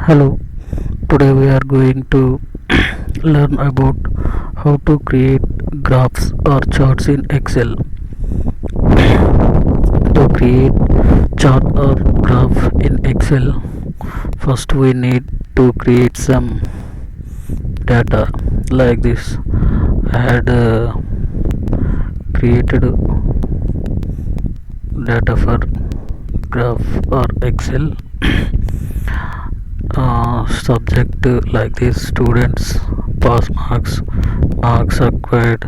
Hello, today we are going to learn about how to create graphs or charts in Excel. To create chart or graph in Excel, first we need to create some data like this. I had created data for graph or Excel. Subject like this: students, pass marks, marks acquired,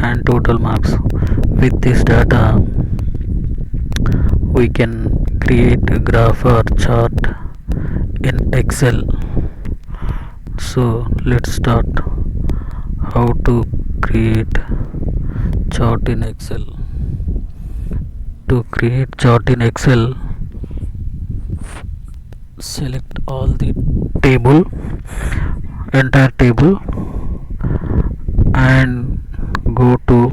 and total marks. With this data we can create a graph or chart in Excel. So let's start how to create chart in Excel. To create chart in Excel, select all the table, entire table, and go to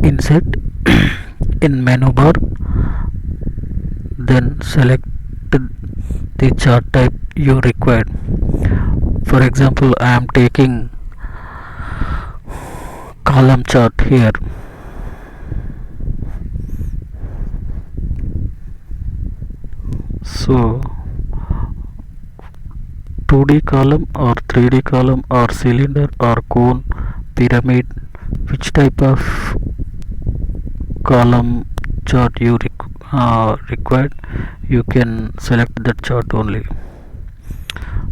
insert in menu bar, then select the chart type you required. For example, I am taking column chart here. So 2D column or 3D column or cylinder or cone, pyramid, which type of column chart you required, you can select that chart only.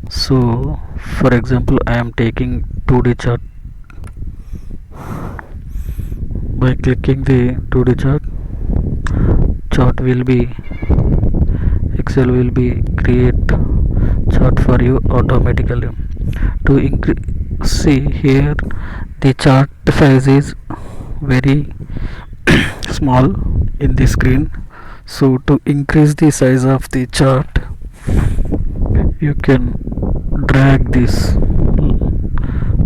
So for example, I am taking 2D chart. By clicking the 2D chart will be Excel will be create chart for you automatically. To increase, see here the chart size is very small in the screen. So to increase the size of the chart, you can drag this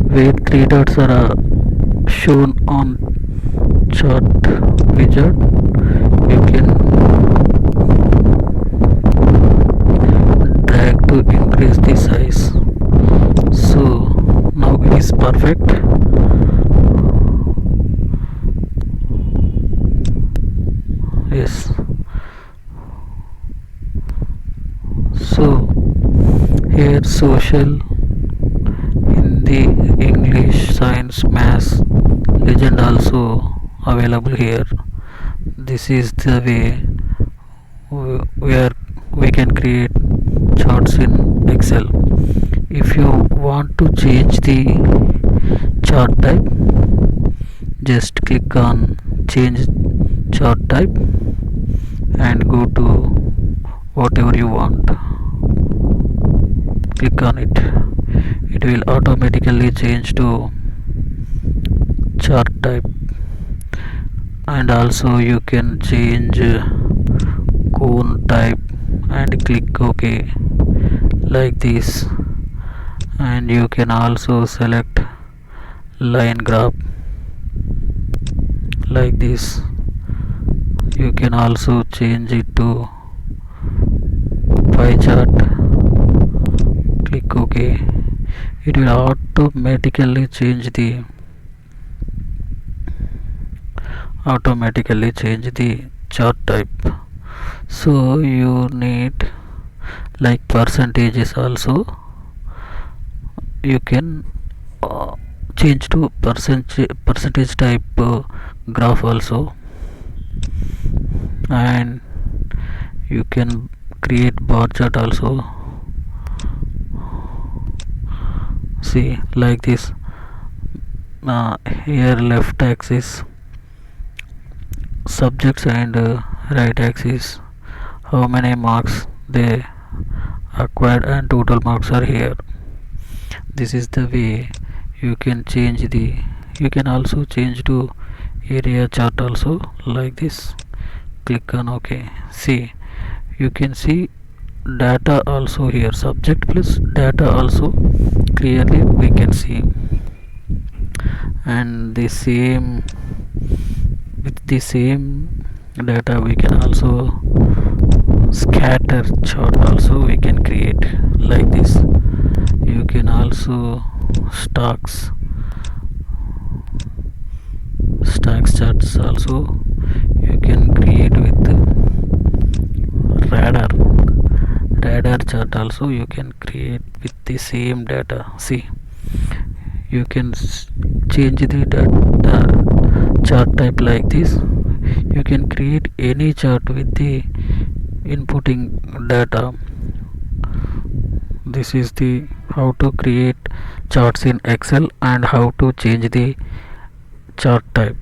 where three dots are shown on chart widget. You can drag to increase the size. So now it is perfect. Yes. So here social, Hindi, English, science, maths, legend also available here. This is the way where we can create charts in Excel. If you want to change the chart type, just click on change chart type and go to whatever you want. Click on it. It will automatically change to chart type, and also you can change cone type and click OK like this. And you can also select line graph like this. You can also change it to pie chart. Click OK. It will automatically change the chart type. So you need like percentages also. You can change to percentage type graph also, and you can create bar chart also. See like this. Here left axis subjects and right axis how many marks they acquired and total marks are here. This is the way you can change the, you can also change to area chart also like this. Click on OK. See, you can see data also here, subject plus data also clearly we can see. And the same the same data we can also scatter chart also we can create like this. You can also stocks stacks charts also you can create with radar chart also you can create with the same data. See, you can change the data chart type like this. You can create any chart with the inputting data. This is the how to create charts in Excel and how to change the chart type.